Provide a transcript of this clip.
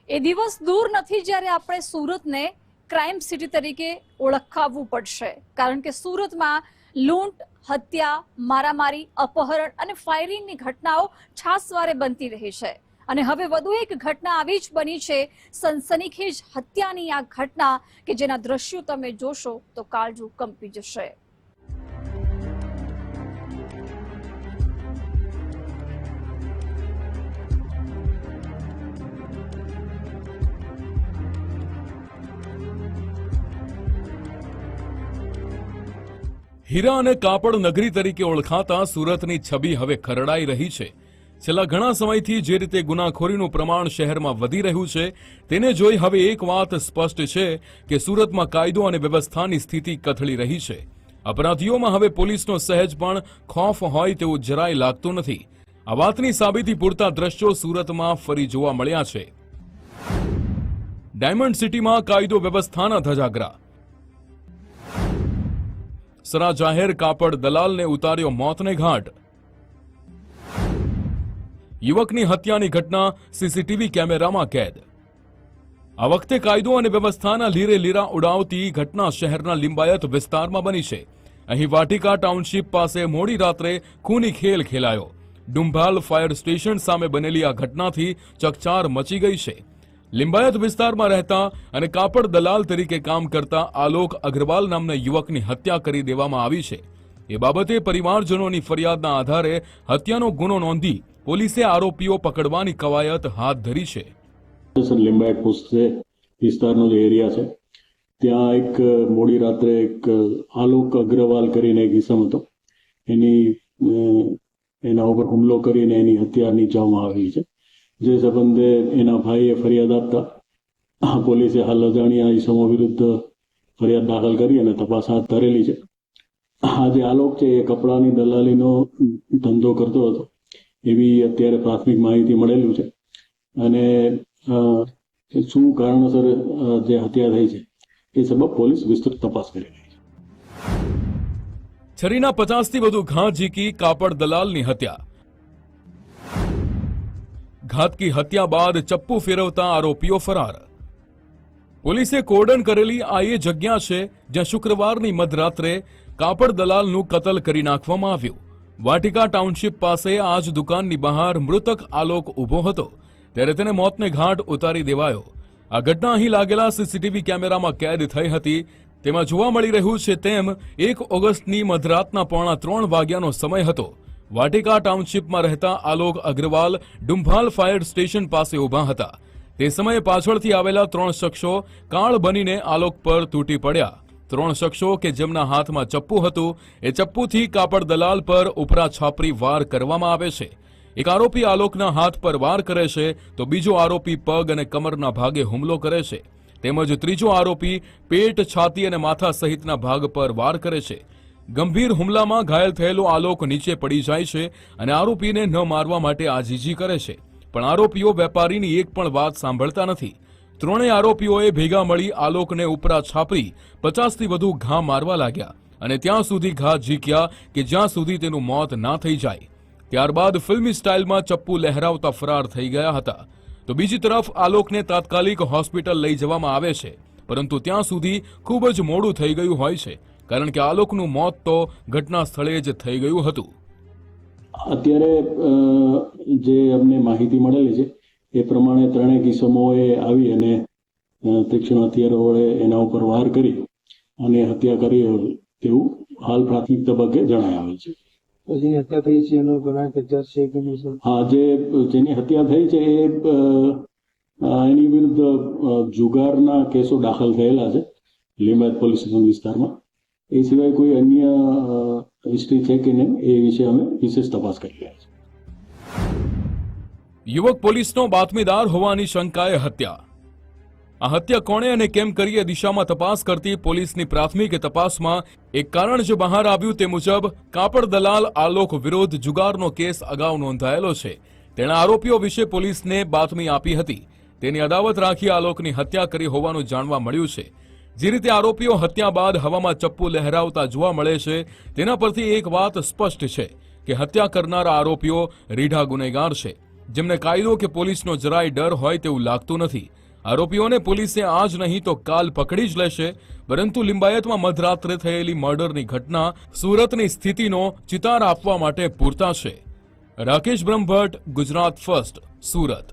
એ દિવસ દૂર નથી જ્યારે આપણે સુરતને ક્રાઇમ સિટી તરીકે ઓળખાવવું પડશે, કારણ કે સુરતમાં લૂંટ, હત્યા, મારામારી, અપહરણ અને ફાયરિંગની ઘટનાઓ છાસવારે બનતી રહી છે. અને હવે વધુ એક ઘટના આવી જ બની છે, સનસનીખેજ હત્યાની આ ઘટના કે જેના દ્રશ્યો તમે જોશો તો કાળજું કંપી જશે. હીરા અને કાપડ નગરી તરીકે ઓળખાતા સુરતની છબી હવે ખરડાઈ રહી છે. છેલ્લા ઘણા સમયથી જે રીતે ગુનાખોરીનું પ્રમાણ શહેરમાં વધી રહ્યું છે, તેને જોઈ હવે એક વાત સ્પષ્ટ છે કે સુરતમાં કાયદો અને વ્યવસ્થાની સ્થિતિ કથળી રહી છે. અપરાધીઓમાં હવે પોલીસનો સહેજ પણ ખોફ હોય તેવું જરાય લાગતું નથી. આ વાતની સાબિતી પૂરતા દ્રશ્યો સુરતમાં ફરી જોવા મળ્યા છે. ડાયમંડ સિટીમાં કાયદો વ્યવસ્થાના ધજાગરા. સરા જાહેર કાપડ દલાલને ઉતાર્યો મોતને ઘાટ. યુવકની હત્યાની ઘટના સીસીટીવી કેમેરામાં કેદ. આ વખતે કાયદો અને વ્યવસ્થાના લીરે લીરા ઉડાવતી ઘટના શહેરના લિંબાયત વિસ્તારમાં બની છે. અહીં વાટિકા ટાઉનશીપ પાસે મોડી રાત્રે ખૂની ખેલ ખેલાયો. ડુંભાલ ફાયર સ્ટેશન સામે બનેલી આ ઘટનાથી ચકચાર મચી ગઈ છે. લિંબાયત વિસ્તારમાં રહેતા અને કાપડ દલાલ તરીકે કામ કરતા આલોક અગ્રવાલ નામના યુવકની હત્યા કરી દેવામાં આવી છે. એ બાબતે પરિવારજનોની ફરિયાદના આધારે હત્યાનો ગુનો નોંધી પોલીસે આરોપીઓ પકડવાની કવાયત હાથ ધરી છે. લિંબાયત પોસ્ટ વિસ્તારનો જે એરિયા છે ત્યાં એક મોડી રાત્રે એક આલોક અગ્રવાલ કરીને એક ઇસમ હતો, એના ઉપર હુમલો કરીને એની હત્યા નીચવામાં આવી છે. જે સંબંધે એના ભાઈએ ફરિયાદ આપતા પોલીસે હાલ અજાણ્યા ઇસમો વિરુદ્ધ ફરિયાદ દાખલ કરી અને તપાસ હાથ ધરેલી છે. આ જે આલોક છે એ કપડાની દલાલીનો ધંધો કરતો હતો એવી અત્યારે પ્રાથમિક માહિતી મળેલું છે. અને શું કારણસર જે હત્યા થઈ છે એ સબબ પોલીસ વિસ્તૃત તપાસ કરી રહી છે. છરીના 50થી વધુ ઘા ઝીકી કાપડ દલાલની હત્યા. ઘાતકી હત્યા બાદ ચપ્પુ ફેરવતા આરોપીઓ ફરાર. પોલીસે કોર્ડન કરેલી આ એ જગ્યા છે જ્યાં શુક્રવારની મધરાત્રે કાપડ દલાલનું કતલ કરી નાખવામાં આવ્યું. વાટિકા ટાઉનશીપ પાસે આ જ દુકાનની બહાર મૃતક આલોક ઊભો હતો, ત્યારે તેને મોતને ઘાટ ઉતારી દેવાયો. આ ઘટના અહીં લાગેલા સીસીટીવી કેમેરામાં કેદ થઈ હતી. તેમાં જોવા મળી રહ્યું છે તેમ 1 ઓગસ્ટની મધરાતના 2:45 વાગ્યાનો સમય હતો. વાટિકા ટાઉનશીપમાં રહેતા આલોક અગ્રવાલ ડુંભાલ ફાયર સ્ટેશન પાસે ઊભા હતા. તે સમયે પાછળથી આવેલા 3 શખ્સો કાળ બનીને આલોક પર તૂટી પડ્યા. 3 શખ્સો કે જેમના હાથમાં ચપ્પુ હતું એ ચપ્પુથી કાપડ દલાલ પર ઉપરા છાપરી વાર કરવામાં આવે છે. એક આરોપી આલોકના હાથ પર વાર કરે છે તો બીજો આરોપી પગ અને કમરના ભાગે હુમલો કરે છે. તેમજ ત્રીજો આરોપી પેટ, છાતી અને માથા સહિતના ભાગ પર વાર કરે છે. ગંભીર હુમલામાં ઘાયલ થયેલો આલોક નીચે પડી જાય છે અને આરોપીને ન મારવા માટે આજીજી કરે છે. પણ આરોપીઓ વેપારીની એક પણ વાત સાંભળતા નથી. ત્રણેય આરોપીઓએ ભેગા મળી આલોકને ઉપરા છાપરી 50થી વધુ ઘા મારવા લાગ્યા અને ત્યાં સુધી ઘા ઝીક્યા કે જ્યાં સુધી તેનું મોત ના થઈ જાય. ત્યારબાદ ફિલ્મી સ્ટાઇલમાં ચપ્પુ લહેરાવતા ફરાર થઈ ગયા હતા. તો બીજી તરફ આલોકને તાત્કાલિક હોસ્પિટલ લઈ જવામાં આવે છે, પરંતુ ત્યાં સુધી ખૂબ જ મોડું થઈ ગયું હોય છે, કારણ કે આલોકનું મોત તો ઘટના સ્થળે જ થઈ ગયું હતું. અત્યારે જે અમને માહિતી મળેલી છે એ પ્રમાણે 3 કિસ્સાઓએ આવી અને તીક્ષ્ણ હથિયારો વડે એના ઉપર વાર કરી અને હત્યા કરી તેવું હાલ પ્રાથમિક તબક્કે જણાય આવે છે. જેની હત્યા થઈ છે એનો ગુનાહિત છે કે નહીં? હા, જેની હત્યા થઈ છે એની વિરુદ્ધ જુગારના કેસો દાખલ થયેલા છે લિંબાયત પોલીસ સ્ટેશન વિસ્તારમાં. એ સિવાય કોઈ અન્ય હિસ્ટ્રી છે કે નહીં એ વિશે અમે વિશેષ તપાસ કરી રહ્યા છીએ. યુવક પોલીસનો બાતમીદાર હોવાની શંકાએ હત્યા. આ હત્યા કોણે અને કેમ કરી એ દિશામાં તપાસ કરતી પોલીસની પ્રાથમિક તપાસમાં એક કારણ જે બહાર આવ્યું તે મુજબ કાપડ દલાલ આલોક વિરુદ્ધ જુગારનો કેસ અગાઉ નોંધાયેલો છે. તેણે આરોપીઓ વિશે પોલીસને બાતમી આપી હતી. તેની અદાવત રાખી આલોકની હત્યા કરી હોવાનું જાણવા મળ્યું છે. જે રીતે આરોપીઓ હત્યા બાદ હવામાં ચપ્પુ લહેરાવતા જોવા મળે છે, તેના પરથી એક વાત સ્પષ્ટ છે કે હત્યા કરનારા આરોપીઓ રીઢા ગુનેગાર છે. જેમને કાયદો કે પોલીસનો જરાય ડર હોય તેવું લાગતું નથી. આરોપીઓને પોલીસે આજ નહીં તો કાલ પકડી જ લેશે. પરંતુ લિંબાયતમાં મધરાત્રે થયેલી મર્ડરની ઘટના સુરતની સ્થિતિનો ચિતાર આપવા માટે પૂરતા છે. રાકેશ બ્રહ્મભટ્ટ, ગુજરાત ફર્સ્ટ, સુરત.